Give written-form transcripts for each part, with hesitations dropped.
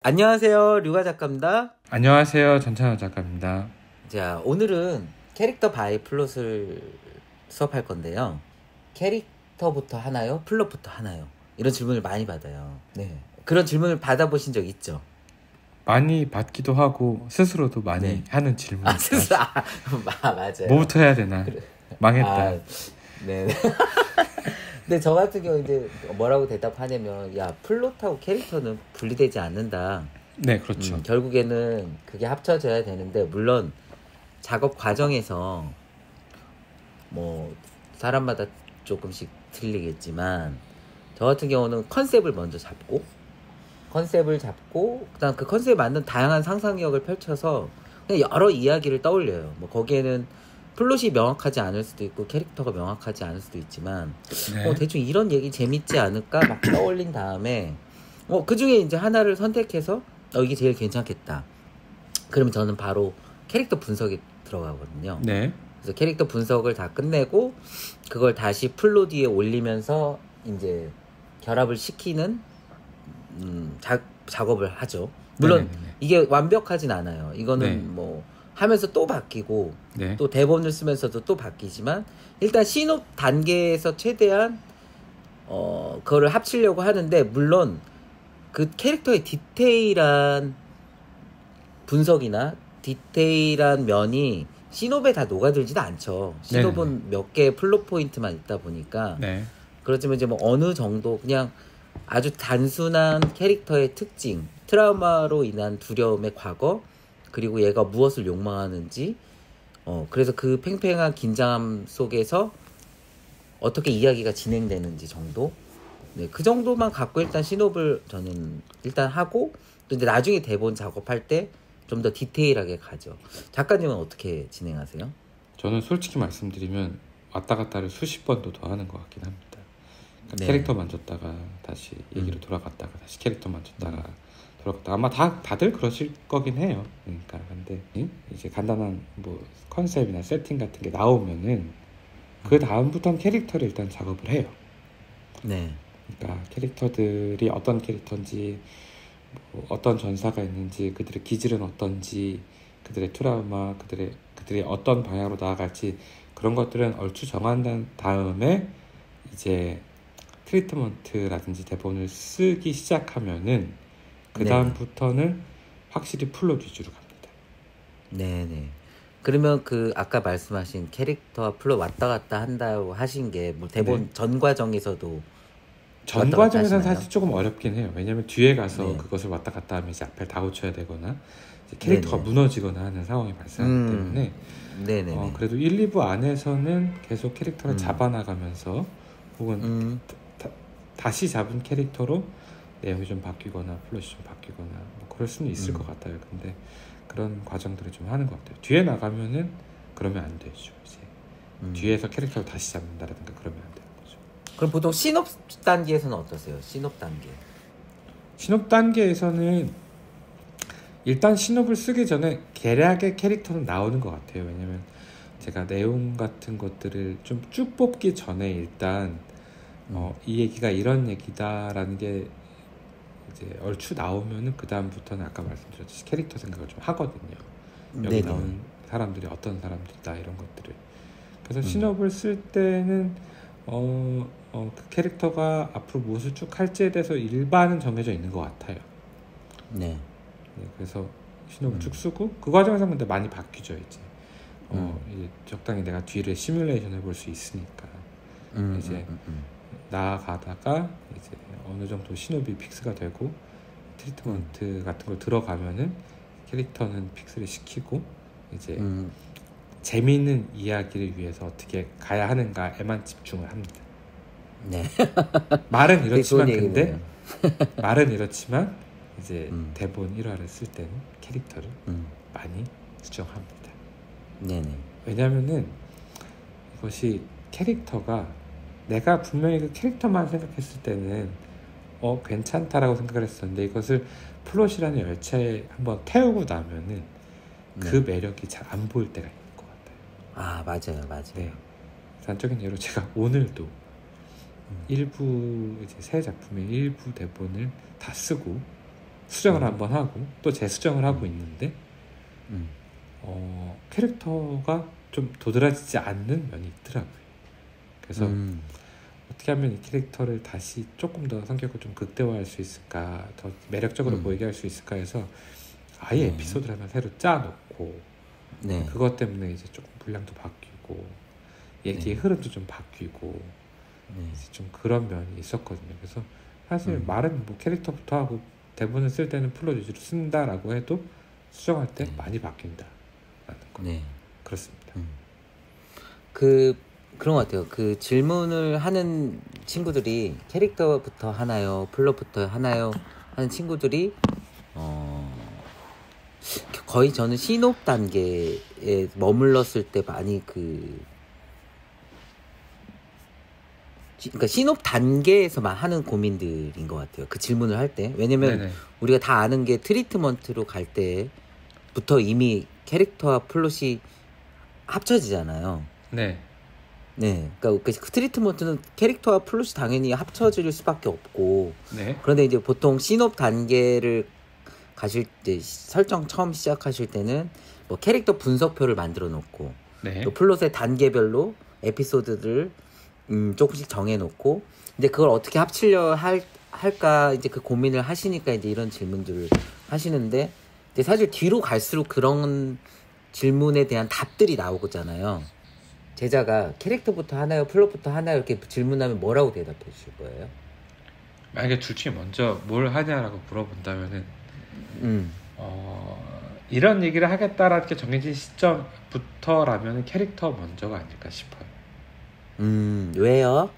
안녕하세요, 류가 작가입니다. 안녕하세요, 전찬호 작가입니다. 자, 오늘은 캐릭터 바이 플롯을 수업할 건데요. 캐릭터부터 하나요? 플롯부터 하나요? 이런 질문을 많이 받아요. 네. 그런 질문을 받아보신 적 있죠? 많이 받기도 하고 스스로도 많이 하는 질문. 스스로, 맞아요. 뭐부터 해야 되나? 그래. 망했다. 네. 근데 저 같은 경우 이제 뭐라고 대답하냐면, 야, 플롯하고 캐릭터는 분리되지 않는다. 네, 그렇죠. 결국에는 그게 합쳐져야 되는데, 물론 작업 과정에서 뭐 사람마다 조금씩 틀리겠지만, 저 같은 경우는 컨셉을 먼저 잡고 그다음 그 컨셉에 맞는 다양한 상상력을 펼쳐서 그냥 여러 이야기를 떠올려요. 뭐 거기에는 플롯이 명확하지 않을 수도 있고 캐릭터가 명확하지 않을 수도 있지만 대충 이런 얘기 재밌지 않을까 막 떠올린 다음에 그 중에 이제 하나를 선택해서 이게 제일 괜찮겠다. 그러면 저는 바로 캐릭터 분석에 들어가거든요. 네. 그래서 캐릭터 분석을 다 끝내고 그걸 다시 플롯 위에 올리면서 이제 결합을 시키는 작업을 하죠. 물론 네네네. 이게 완벽하진 않아요. 이거는 뭐 하면서 또 바뀌고 또 대본을 쓰면서도 또 바뀌지만 일단 신업 단계에서 최대한 그거를 합치려고 하는데 물론 그 캐릭터의 디테일한 분석이나 디테일한 면이 신업에 다 녹아들지도 않죠. 신업은 몇 개의 플롯 포인트만 있다 보니까 그렇지만 이제 뭐 어느 정도 그냥 아주 단순한 캐릭터의 특징, 트라우마로 인한 두려움의 과거, 그리고 얘가 무엇을 욕망하는지, 그래서 그 팽팽한 긴장감 속에서 어떻게 이야기가 진행되는지 정도, 그 정도만 갖고 일단 신업을 저는 일단 하고 또 이제 나중에 대본 작업할 때 좀 더 디테일하게 가죠. 작가님은 어떻게 진행하세요? 저는 솔직히 말씀드리면 왔다 갔다를 수십 번도 더 하는 것 같긴 합니다. 그러니까 캐릭터 만졌다가 다시 얘기로 돌아갔다가 다시 캐릭터 만졌다가 돌아갔다가 아마 다들 그러실 거긴 해요. 그러니까 근데 이제 간단한 뭐 컨셉이나 세팅 같은 게 나오면은 그 다음부터는 캐릭터를 일단 작업을 해요. 네. 그러니까 캐릭터들이 어떤 캐릭터인지 뭐 어떤 전사가 있는지 그들의 기질은 어떤지 그들의 트라우마 그들이 어떤 방향으로 나아갈지 그런 것들은 얼추 정한 다음에 이제 트리트먼트라든지 대본을 쓰기 시작하면은 그 다음부터는 확실히 플롯 위주로 갑니다. 네네. 그러면 그 아까 말씀하신 캐릭터와 플롯 왔다 갔다 한다고 하신 게 뭐 대본 전 과정에서도 전 과정에서는 사실 조금 어렵긴 해요. 왜냐면 뒤에 가서 그것을 왔다 갔다 하면 이제 앞에 다 고쳐야 되거나 이제 캐릭터가 무너지거나 하는 상황이 발생하기 때문에 그래도 1, 2부 안에서는 계속 캐릭터를 잡아나가면서 혹은 다시 잡은 캐릭터로 내용이 좀 바뀌거나 플롯이 좀 바뀌거나 뭐 그럴 수는 있을 것 같아요. 근데 그런 과정들을 좀 하는 것 같아요. 뒤에 나가면은 그러면 안 되죠. 이제 뒤에서 캐릭터를 다시 잡는다라든가 그러면 안 되는 거죠. 그럼 보통 신업 단계에서는 어떠세요? 신업 단계. 신업 단계에서는 일단 신업을 쓰기 전에 계략의 캐릭터는 나오는 것 같아요. 왜냐면 제가 내용 같은 것들을 좀 쭉 뽑기 전에 일단 이 얘기가 이런 얘기다라는 게 이제 얼추 나오면은 그 다음부터는 아까 말씀드렸듯이 캐릭터 생각을 좀 하거든요. 여기 나오는 사람들이 어떤 사람들이다 이런 것들을. 그래서 신업을 쓸 때는 그 캐릭터가 앞으로 무엇을 쭉 할지에 대해서 일반은 정해져 있는 것 같아요. 그래서 신업을 쭉 쓰고 그 과정에서 근데 많이 바뀌죠 이제. 이제 적당히 내가 뒤를 시뮬레이션 해볼 수 있으니까 이제 나아가다가 이제 어느 정도 신업이 픽스가 되고 트리트먼트 같은 걸 들어가면은 캐릭터는 픽스를 시키고 이제 재미있는 이야기를 위해서 어떻게 가야 하는가에만 집중을 합니다. 말은 이렇지만 이제 대본 1화를 쓸 때는 캐릭터를 많이 수정합니다. 왜냐면은 이것이 캐릭터가 내가 분명히 그 캐릭터만 생각했을 때는 괜찮다라고 생각을 했었는데 이것을 플롯이라는 열차에 한번 태우고 나면은 그 매력이 잘 안 보일 때가 있는 것 같아요. 맞아요. 단적인 예로 제가 오늘도 일부 이제 새 작품의 일부 대본을 다 쓰고 수정을 한번 하고 또 재수정을 하고 있는데 캐릭터가 좀 도드라지지 않는 면이 있더라고요. 그래서 어떻게 하면 이 캐릭터를 다시 조금 더 성격을 좀 극대화할 수 있을까, 더 매력적으로 보이게 할 수 있을까 해서 아예 에피소드를 하나 새로 짜놓고 그것 때문에 이제 조금 분량도 바뀌고 얘기의 흐름도 좀 바뀌고 이제 좀 그런 면이 있었거든요. 그래서 사실 말은 뭐 캐릭터부터 하고 대본을 쓸 때는 플롯 위주로 쓴다라고 해도 수정할 때 많이 바뀐다라는 거. 그렇습니다. 그런 것 같아요. 그 질문을 하는 친구들이 캐릭터부터 하나요, 플롯부터 하나요 하는 친구들이 거의 저는 신업 단계에 머물렀을 때 많이 그러니까 신업 단계에서만 하는 고민들인 것 같아요. 그 질문을 할 때. 왜냐면 우리가 다 아는 게 트리트먼트로 갈 때부터 이미 캐릭터와 플롯이 합쳐지잖아요. 그러니까 그 트리트먼트는 캐릭터와 플롯이 당연히 합쳐질 수밖에 없고. 그런데 이제 보통 신업 단계를 가실 때 설정 처음 시작하실 때는 뭐 캐릭터 분석표를 만들어 놓고 또 플롯의 단계별로 에피소드를 조금씩 정해놓고 이제 그걸 어떻게 합치려 할까 이제 그 고민을 하시니까 이제 이런 질문들을 하시는데 근데 사실 뒤로 갈수록 그런 질문에 대한 답들이 나오잖아요. 제자가 캐릭터부터 하나요, 플롯부터 하나요 이렇게 질문하면 뭐라고 대답해 주실 거예요? 만약에 둘 중에 먼저 뭘 하냐라고 물어본다면은 이런 얘기를 하겠다라는 게 정해진 시점부터라면 캐릭터 먼저가 아닐까 싶어요. 왜요?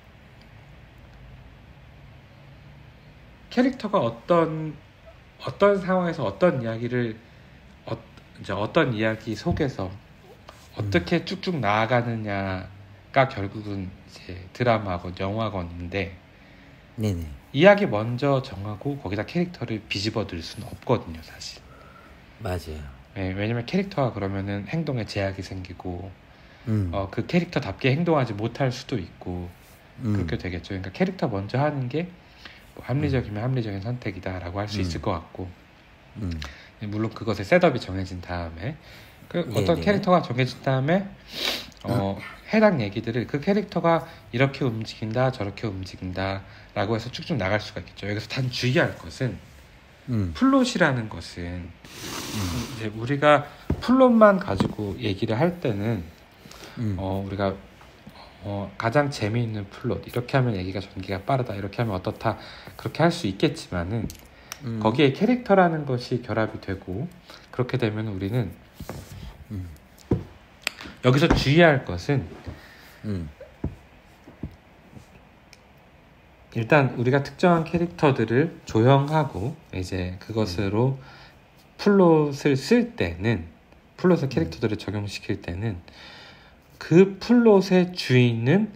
캐릭터가 어떤 상황에서 어떤 이야기를 이제 어떤 이야기 속에서 어떻게 쭉쭉 나아가느냐가 결국은 이제 드라마건 영화건인데 이야기 먼저 정하고 거기다 캐릭터를 비집어 넣을 수는 없거든요, 사실. 맞아요. 왜냐면 캐릭터가 그러면은 행동에 제약이 생기고 그 캐릭터답게 행동하지 못할 수도 있고 그렇게 되겠죠. 그러니까 캐릭터 먼저 하는 게 뭐 합리적이면 합리적인 선택이다라고 할 수 있을 것 같고 물론 그것의 셋업이 정해진 다음에 어떤 캐릭터가 정해진 다음에 해당 얘기들을 그 캐릭터가 이렇게 움직인다 저렇게 움직인다 라고 해서 쭉쭉 나갈 수가 있겠죠. 여기서 단 주의할 것은 플롯이라는 것은 이제 우리가 플롯만 가지고 얘기를 할 때는 우리가 가장 재미있는 플롯 이렇게 하면 얘기가 전개가 빠르다 이렇게 하면 어떻다 그렇게 할 수 있겠지만은 거기에 캐릭터라는 것이 결합이 되고 그렇게 되면 우리는 여기서 주의할 것은 일단 우리가 특정한 캐릭터들을 조형하고 이제 그것으로 플롯을 쓸 때는 플롯의 캐릭터들을 적용시킬 때는 그 플롯의 주인은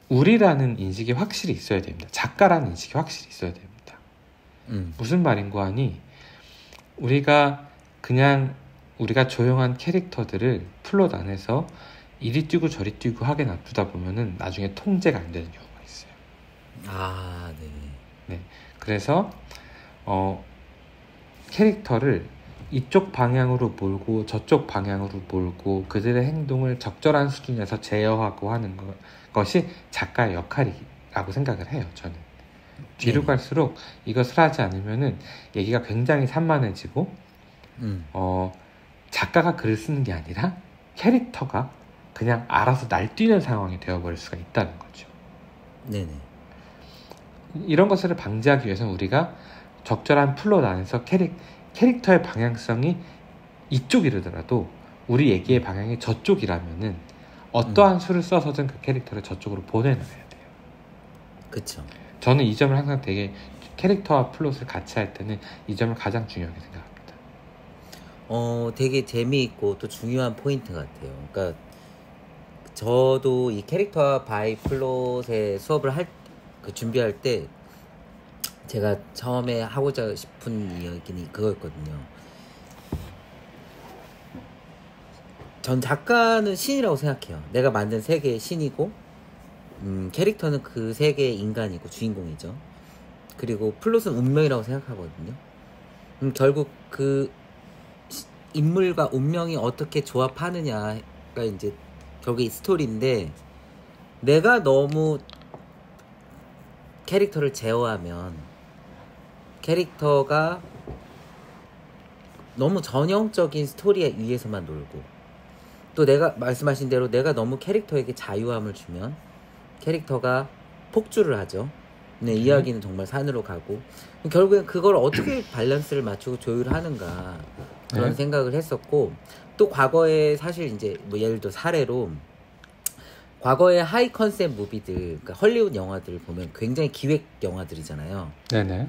우리라는 인식이 확실히 있어야 됩니다. 작가라는 인식이 확실히 있어야 됩니다. 무슨 말인고 하니 우리가 조형한 캐릭터들을 플롯 안에서 이리 뛰고 저리 뛰고 하게 놔두다 보면은 나중에 통제가 안 되는 경우가 있어요. 네. 그래서 캐릭터를 이쪽 방향으로 몰고 저쪽 방향으로 몰고 그들의 행동을 적절한 수준에서 제어하고 하는 것이 작가의 역할이라고 생각을 해요. 저는 뒤로 갈수록 이것을 하지 않으면은 얘기가 굉장히 산만해지고 작가가 글을 쓰는 게 아니라 캐릭터가 그냥 알아서 날뛰는 상황이 되어버릴 수가 있다는 거죠. 이런 것을 방지하기 위해서는 우리가 적절한 플롯 안에서 캐릭터의 방향성이 이쪽이라도 우리 얘기의 방향이 저쪽이라면은 어떠한 수를 써서든 그 캐릭터를 저쪽으로 보내놔야 돼요. 그렇죠. 저는 이 점을 항상 되게 캐릭터와 플롯을 같이 할 때는 이 점을 가장 중요하게 생각합니다. 되게 재미있고 또 중요한 포인트 같아요. 그러니까 저도 이 캐릭터와 바이 플롯의 수업을 준비할 때 제가 처음에 하고자 싶은 이야기는 그거였거든요. 전 작가는 신이라고 생각해요. 내가 만든 세계의 신이고 캐릭터는 그 세계의 인간이고 주인공이죠. 그리고 플롯은 운명이라고 생각하거든요. 결국 그 인물과 운명이 어떻게 조합하느냐가 이제 결국에 스토리인데, 내가 너무 캐릭터를 제어하면 캐릭터가 너무 전형적인 스토리에 위에서만 놀고, 또 내가 말씀하신 대로 내가 너무 캐릭터에게 자유함을 주면 캐릭터가 폭주를 하죠. 네, 이야기는 정말 산으로 가고, 결국엔 그걸 어떻게 밸런스를 맞추고 조율하는가 그런 생각을 했었고, 또 과거에 사실 이제 뭐 예를 들어 사례로 과거의 하이 컨셉 무비들, 그러니까 헐리우드 영화들 보면 굉장히 기획 영화들이잖아요. 네네.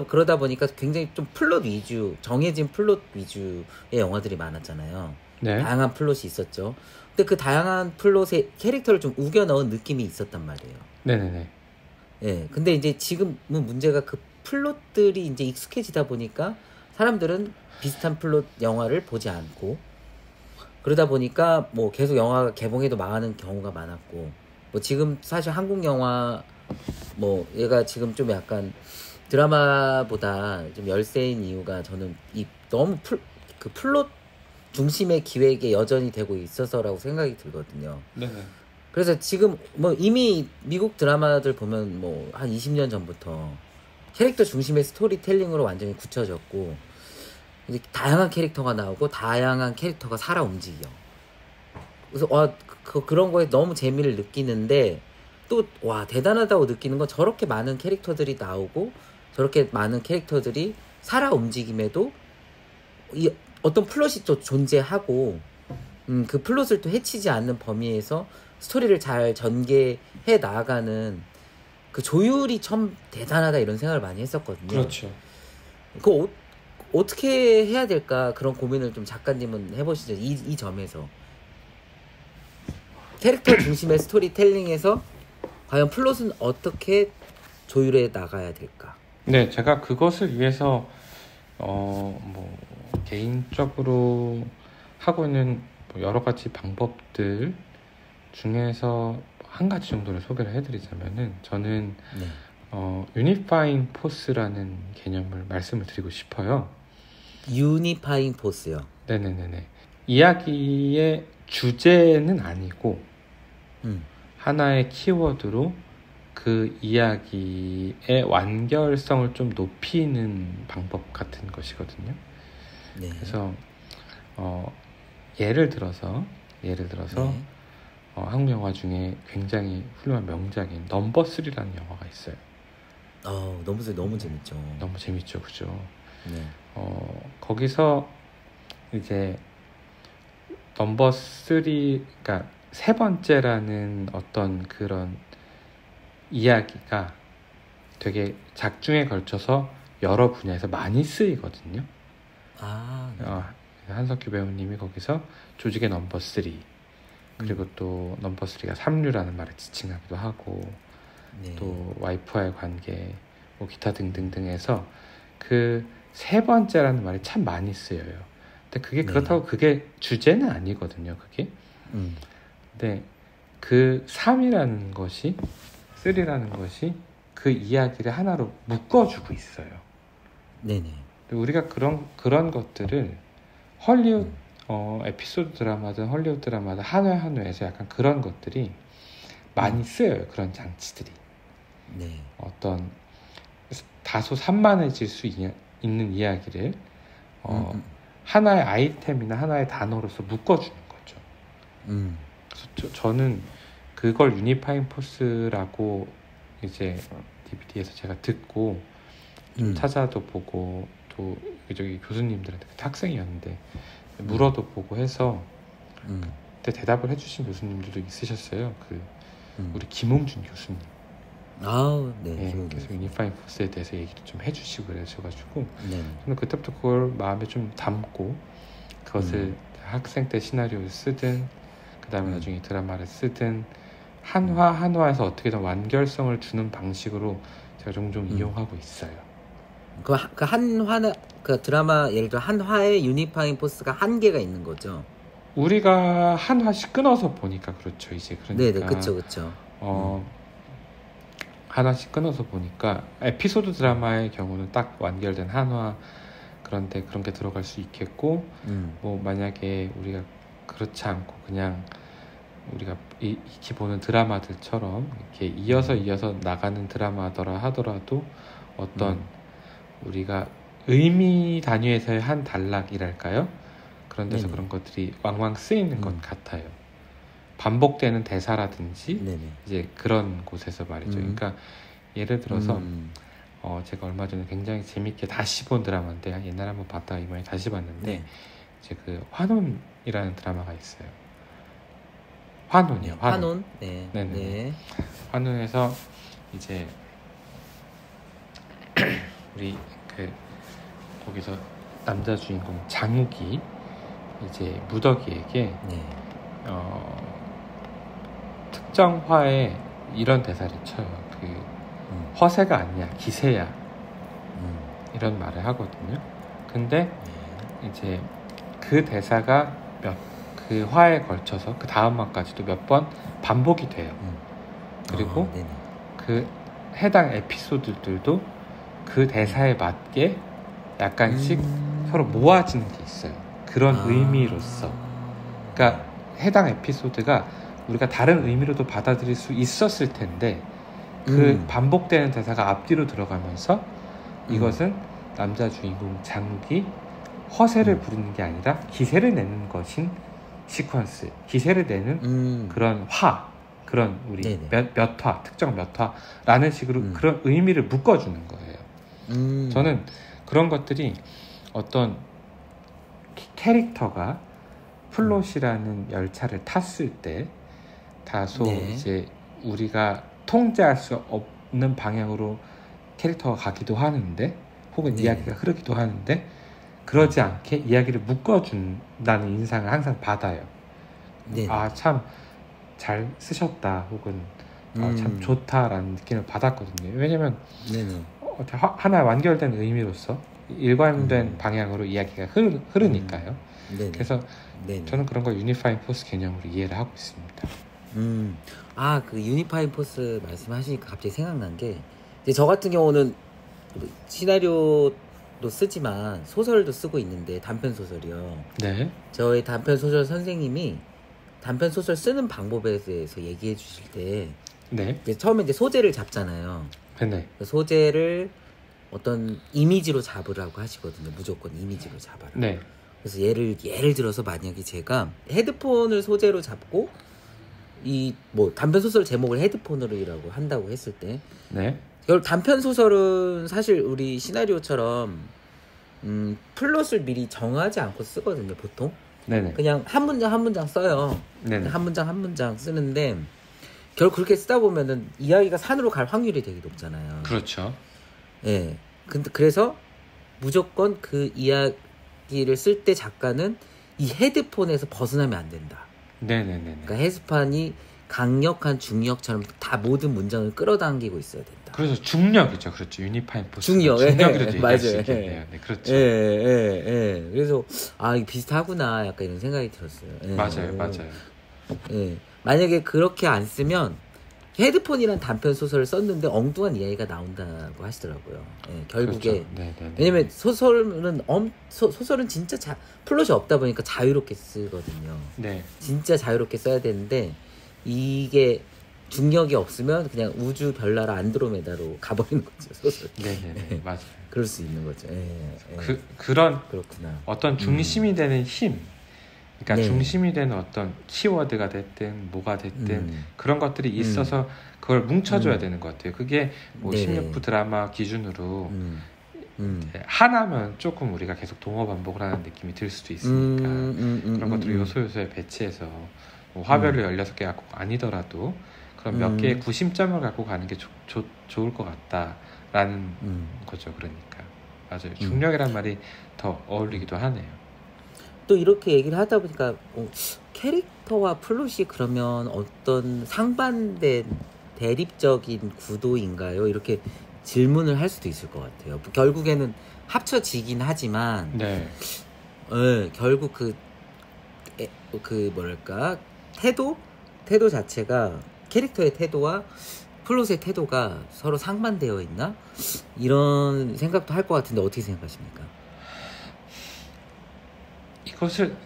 그러다 보니까 굉장히 좀 플롯 위주, 정해진 플롯 위주의 영화들이 많았잖아요. 네. 다양한 플롯이 있었죠. 근데 그 다양한 플롯에 캐릭터를 좀 우겨 넣은 느낌이 있었단 말이에요. 네네네. 예. 근데 이제 지금은 문제가 그 플롯들이 이제 익숙해지다 보니까 사람들은 비슷한 플롯 영화를 보지 않고, 그러다 보니까 뭐 계속 영화가 개봉해도 망하는 경우가 많았고, 뭐 지금 사실 한국 영화 뭐 얘가 지금 좀 약간 드라마보다 좀 열세인 이유가 저는 이 너무 그 플롯 중심의 기획에 여전히 되고 있어서라고 생각이 들거든요. 네. 그래서 지금 뭐 이미 미국 드라마들 보면 뭐 한 20년 전부터 캐릭터 중심의 스토리텔링으로 완전히 굳혀졌고, 이제 다양한 캐릭터가 나오고 다양한 캐릭터가 살아 움직여. 그래서 그런 거에 너무 재미를 느끼는데, 또 와 대단하다고 느끼는 건 저렇게 많은 캐릭터들이 나오고 저렇게 많은 캐릭터들이 살아 움직임에도 이 어떤 플롯이 또 존재하고, 그 플롯을 또 해치지 않는 범위에서 스토리를 잘 전개해 나아가는 그 조율이 참 대단하다 이런 생각을 많이 했었거든요. 그렇죠. 그거 어떻게 해야 될까 그런 고민을 좀 작가님은 해보시죠. 이 점에서 캐릭터 중심의 스토리텔링에서 과연 플롯은 어떻게 조율해 나가야 될까? 네, 제가 그것을 위해서 뭐 개인적으로 하고 있는 여러 가지 방법들 중에서 한 가지 정도를 소개를 해드리자면은, 저는 유니파잉 포스라는 개념을 말씀을 드리고 싶어요. 유니파잉 포스요? 네네네네. 이야기의 주제는 아니고 하나의 키워드로 그 이야기의 완결성을 좀 높이는 방법 같은 것이거든요. 네. 그래서 예를 들어서 네. 한국 영화 중에 굉장히 훌륭한 명작인 넘버 3라는 영화가 있어요. 너무 재밌죠. 너무 재밌죠, 그죠? 네. 거기서 이제 넘버 3, 그러니까 세 번째라는 어떤 그런 이야기가 되게 작중에 걸쳐서 여러 분야에서 많이 쓰이거든요. 네. 한석규 배우님이 거기서 조직의 넘버 3, 그리고 또 넘버 3가 삼류라는 말에 지칭하기도 하고, 네. 또 와이프와의 관계, 뭐 기타 등등등 해서 그 세 번째라는 말이 참 많이 쓰여요. 근데 그게 네. 그렇다고 그게 주제는 아니거든요, 그게. 근데 그 3이라는 것이, 3라는 것이 그 이야기를 하나로 묶어주고 있어요. 네네. 우리가 그런 것들을 헐리우드 에피소드 드라마든 헐리우드 드라마든 한 회 한 회에서 약간 그런 것들이 많이 쓰여요. 그런 장치들이. 네. 어떤 다소 산만해질 수 있는 이야기를 하나의 아이템이나 하나의 단어로서 묶어주는 거죠. 그래서 저는 그걸 유니파잉 포스라고 이제 DVD에서 제가 듣고 좀 찾아도 보고, 또 여기 교수님들한테, 그때 학생이었는데 물어도 보고 해서 그때 대답을 해주신 교수님들도 있으셨어요. 우리 김홍준 교수님. 네. 그래서 유니파잉 포스에 대해서 얘기도 좀 해주시고 그러셔가지고 저는 그때부터 그걸 마음에 좀 담고, 그것을 학생 때 시나리오를 쓰든 그 다음에 나중에 드라마를 쓰든 한화 한화에서 어떻게든 완결성을 주는 방식으로 제가 종종 이용하고 있어요. 그 한화는 그 드라마 예를 들어 한화의 유니파잉 포스가 한계가 있는 거죠. 우리가 한 화씩 끊어서 보니까 그렇죠, 이제. 그러니까 네네, 그렇죠. 하나씩 끊어서 보니까 에피소드 드라마의 경우는 딱 완결된 한화 그런데 그런 게 들어갈 수 있겠고 뭐 만약에 우리가 그렇지 않고 그냥 우리가 익히 보는 드라마들처럼 이렇게 이어서 나가는 드라마더라 하더라도 어떤 우리가 의미 단위에서의 한 단락이랄까요? 그런 데서 그런 것들이 왕왕 쓰이는 것 같아요. 반복되는 대사라든지 이제 그런 곳에서 말이죠. 그러니까 예를 들어서 제가 얼마 전에 굉장히 재밌게 다시 본 드라마인데 옛날에 한번 봤다가 이번에 다시 봤는데 이제 그 환혼이라는 드라마가 있어요. 환혼이요. 환혼. 네네. 환혼에서 이제 우리 그 거기서 남자 주인공 장욱이 이제 무덕이에게 특정 화에 이런 대사를 쳐요. 그 허세가 아니야, 기세야. 이런 말을 하거든요. 근데 이제 그 대사가 그 화에 걸쳐서 그 다음 화까지도 몇 번 반복이 돼요. 그리고 그 해당 에피소드들도 그 대사에 맞게 약간씩 서로 모아지는 게 있어요. 그런 의미로서. 그러니까 해당 에피소드가 우리가 다른 의미로도 받아들일 수 있었을 텐데 그 반복되는 대사가 앞뒤로 들어가면서 이것은 남자 주인공 장욱이 허세를 부르는 게 아니라 기세를 내는 것인 시퀀스, 기세를 내는 그런 그런 우리 몇 화, 특정 몇 화라는 식으로 그런 의미를 묶어주는 거예요. 저는 그런 것들이 어떤 캐릭터가 플롯이라는 열차를 탔을 때 다소 이제 우리가 통제할 수 없는 방향으로 캐릭터가 가기도 하는데 혹은 이야기가 흐르기도 하는데 그러지 않게 이야기를 묶어준다는 인상을 항상 받아요. 아, 참 잘 쓰셨다 혹은 참 좋다라는 느낌을 받았거든요. 왜냐면 하나 완결된 의미로서 일관된 방향으로 이야기가 흐르니까요. 그래서 저는 그런 걸 유니파잉 포스 개념으로 이해를 하고 있습니다. 그 유니파잉 포스 말씀하시니까 갑자기 생각난 게 이제 저 같은 경우는 시나리오도 쓰지만 소설도 쓰고 있는데 단편 소설이요. 저의 단편 소설 선생님이 단편 소설 쓰는 방법에 대해서 얘기해 주실 때 이제 처음에 이제 소재를 잡잖아요. 소재를 어떤 이미지로 잡으라고 하시거든요. 무조건 이미지로 잡아라. 그래서 예를 들어서 만약에 제가 헤드폰을 소재로 잡고 이 뭐 단편 소설 제목을 헤드폰으로라고 한다고 했을 때 단편 소설은 사실 우리 시나리오처럼 플롯을 미리 정하지 않고 쓰거든요. 보통 그냥 한 문장 한 문장 써요. 한 문장 한 문장 쓰는데 결국 그렇게 쓰다 보면은 이야기가 산으로 갈 확률이 되게 높잖아요. 그렇죠. 근데 그래서 무조건 그 이야기를 쓸 때 작가는 이 헤드폰에서 벗어나면 안 된다. 그러니까 헤드폰이 강력한 중력처럼 다 모든 문장을 끌어당기고 있어야 된다. 그래서 중력이죠, 그렇죠. 유니파잉 포스. 중력이라도 얘기할 수 있겠네요. 그렇죠. 그래서 이게 비슷하구나, 약간 이런 생각이 들었어요. 맞아요. 만약에 그렇게 안 쓰면 헤드폰이란 단편 소설을 썼는데 엉뚱한 이야기가 나온다고 하시더라고요. 결국에 왜냐면 소설은 진짜 플롯이 없다 보니까 자유롭게 쓰거든요. 진짜 자유롭게 써야 되는데 이게 중력이 없으면 그냥 우주 별나라 안드로메다로 가버리는 거죠, 소설. 맞아요. 그럴 수 있는 거죠. 그런 그렇구나. 어떤 중심이 되는 힘, 그러니까 중심이 되는 어떤 키워드가 됐든 뭐가 됐든 그런 것들이 있어서 그걸 뭉쳐줘야 되는 것 같아요. 그게 뭐 16부 드라마 기준으로 하나면 조금 우리가 계속 동어 반복을 하는 느낌이 들 수도 있으니까 그런 것들을 요소요소에 배치해서 뭐 화별을 16개 갖고 아니더라도 그런 몇 개의 구심점을 갖고 가는 게 좋을 것 같다라는 거죠. 그러니까 맞아요. 중력이란 말이 더 어울리기도 하네요. 또 이렇게 얘기를 하다 보니까 캐릭터와 플롯이 그러면 어떤 상반된 대립적인 구도인가요? 이렇게 질문을 할 수도 있을 것 같아요. 결국에는 합쳐지긴 하지만 결국 그 뭐랄까 태도 자체가 캐릭터의 태도와 플롯의 태도가 서로 상반되어 있나? 이런 생각도 할 것 같은데 어떻게 생각하십니까? 이것을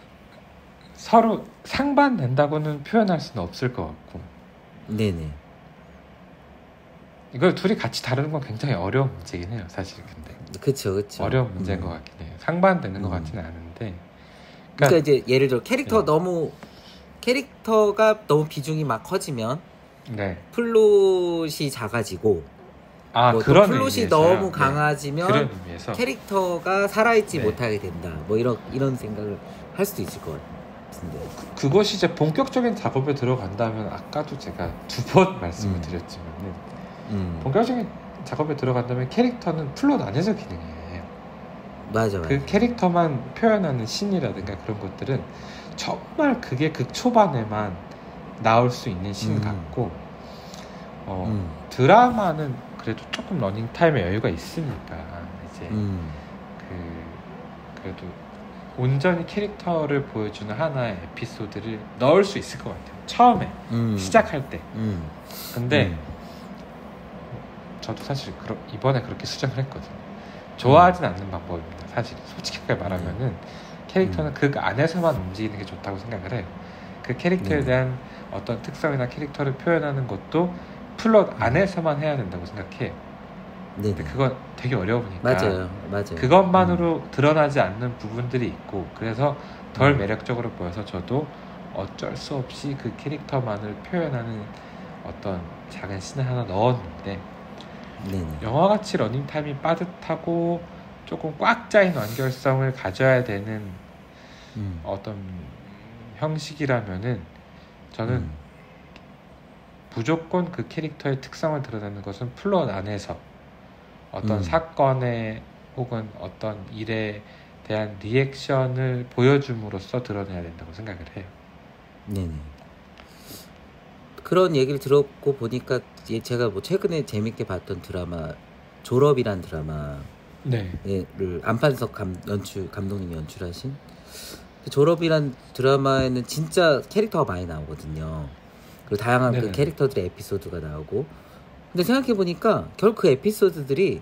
서로 상반된다고는 표현할 수는 없을 것 같고. 네네. 이걸 둘이 같이 다루는 건 굉장히 어려운 문제긴 해요, 사실. 근데. 그쵸. 어려운 문제인 것 같긴 해요. 상반되는 것 같지는 않은데. 그러니까 이제 예를 들어 캐릭터가 너무 비중이 막 커지면 플롯이 작아지고 그런 플롯이 너무 강해지면 캐릭터가 살아있지 못하게 된다. 뭐 이런 생각을 할 수도 있을 것 같은데. 그것이 이제 본격적인 작업에 들어간다면 아까도 제가 2번 말씀을 드렸지만은 본격적인 작업에 들어간다면 캐릭터는 플롯 안에서 기능해요. 맞아. 그 캐릭터만 표현하는 씬이라든가 그런 것들은 정말 그게 극 초반에만 나올 수 있는 씬 같고 드라마는 그래도 조금 러닝타임의 여유가 있으니까 이제 그래도 온전히 캐릭터를 보여주는 하나의 에피소드를 넣을 수 있을 것 같아요. 처음에 시작할 때. 근데 저도 사실 이번에 그렇게 수정을 했거든요. 좋아하진 않는 방법입니다. 사실 솔직하게 말하면은 캐릭터는 그 안에서만 움직이는 게 좋다고 생각을 해요. 그 캐릭터에 대한 어떤 특성이나 캐릭터를 표현하는 것도 플롯 안에서만 해야 된다고 생각해요. 근데 그건 되게 어려우니까 맞아요. 그것만으로 드러나지 않는 부분들이 있고 그래서 덜 매력적으로 보여서 저도 어쩔 수 없이 그 캐릭터만을 표현하는 어떤 작은 씬을 하나 넣었는데 영화같이 러닝타임이 빠듯하고 조금 꽉 짜인 완결성을 가져야 되는 어떤 형식이라면은 저는 무조건 그 캐릭터의 특성을 드러내는 것은 플롯 안에서 어떤 사건에 혹은 어떤 일에 대한 리액션을 보여줌으로써 드러내야 된다고 생각을 해요. 네네. 그런 얘기를 들었고 보니까 제가 뭐 최근에 재밌게 봤던 드라마 졸업이란 드라마를 안판석 감독님이 연출하신 졸업이란 드라마에는 진짜 캐릭터가 많이 나오거든요. 그리고 다양한 그 캐릭터들의 에피소드가 나오고 근데 생각해보니까 결국 그 에피소드들이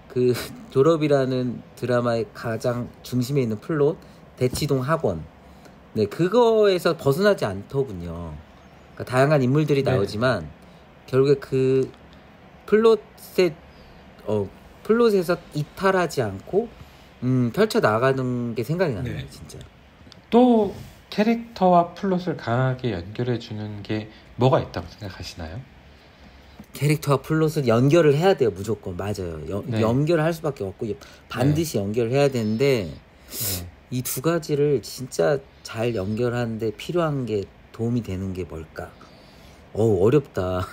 그 졸업이라는 드라마의 가장 중심에 있는 플롯 대치동 학원 그거에서 벗어나지 않더군요. 그러니까 다양한 인물들이 나오지만 결국에 그 플롯에서 이탈하지 않고 펼쳐나가는 게 생각이 나네요. 진짜. 또 캐릭터와 플롯을 강하게 연결해주는 게 뭐가 있다고 생각하시나요? 캐릭터와 플롯을 연결을 해야 돼요. 무조건. 맞아요. 연결을 할 수밖에 없고 반드시 연결을 해야 되는데 이 두 가지를 진짜 잘 연결하는데 필요한 게 도움이 되는 게 뭘까? 어렵다.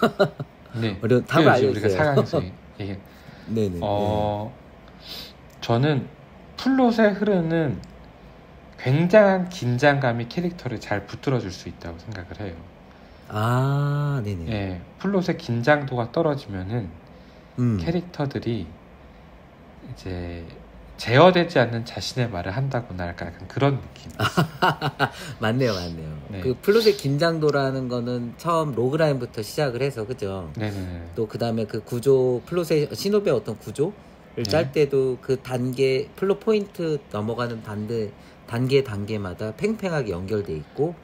답을 알려주세요. 우리가 상황에서 네네. 저는 플롯에 흐르는 굉장한 긴장감이 캐릭터를 잘 붙들어줄 수 있다고 생각을 해요. 네네. 플롯의 긴장도가 떨어지면은 캐릭터들이 이제 제어되지 않는 자신의 말을 한다거나 약간 그런 느낌. 맞네요. 그 플롯의 긴장도라는 거는 처음 로그라인부터 시작을 해서 그죠? 네네. 또 그 다음에 그 구조 플롯의 신호의 어떤 구조를 짤 때도 그 플롯 포인트 넘어가는 단계마다 팽팽하게 연결돼 있고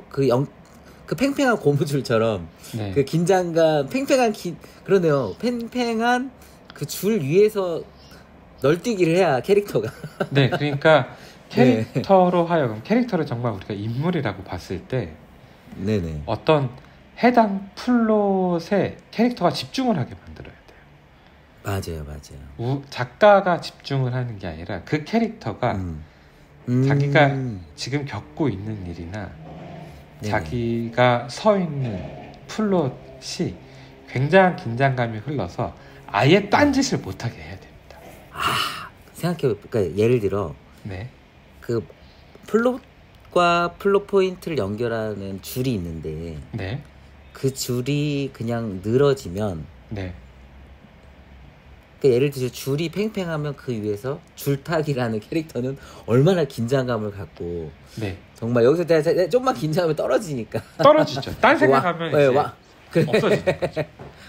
그 팽팽한 고무줄처럼 그 긴장감 그러네요. 팽팽한 그 줄 위에서 널뛰기를 해야 캐릭터가 그러니까 캐릭터로 하여금 캐릭터를 정말 우리가 인물이라고 봤을 때 어떤 해당 플롯에 캐릭터가 집중을 하게 만들어야 돼요. 맞아요. 작가가 집중을 하는 게 아니라 그 캐릭터가 자기가 지금 겪고 있는 일이나 자기가 서 있는 플롯이 굉장한 긴장감이 흘러서 아예 딴짓을 못하게 해야 됩니다. 생각해보니까 예를 들어 그 플롯과 플롯 포인트를 연결하는 줄이 있는데 그 줄이 그냥 늘어지면 그러니까 예를 들어 줄이 팽팽하면 그 위에서 줄타기라는 캐릭터는 얼마나 긴장감을 갖고 정말 여기서 내가 좀만 긴장하면 떨어지니까 떨어지죠. 딴 생각하면 그래. 없어지는 거죠.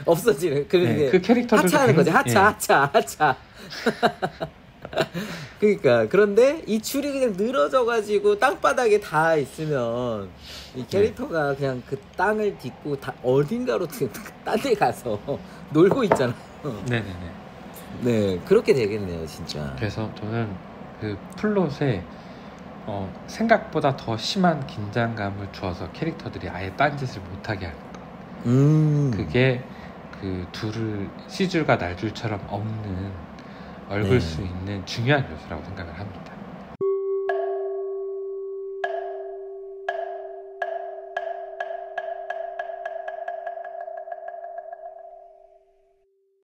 없어지는. 네, 그 캐릭터들 하차하는 거지. 하차. 그러니까 그런데 이 줄이 그냥 늘어져가지고 땅바닥에 다 있으면 이 캐릭터가 그냥 그 땅을 딛고 다 어딘가로 딴 데 가서 놀고 있잖아요. 네네네. 네, 그렇게 되겠네요, 진짜. 그래서 저는 그 플롯에 생각보다 더 심한 긴장감을 주어서 캐릭터들이 아예 딴짓을 못하게 하는 거. 그게 그 둘을 C줄과 날줄처럼 없는 얽을 수 있는 중요한 요소라고 생각을 합니다.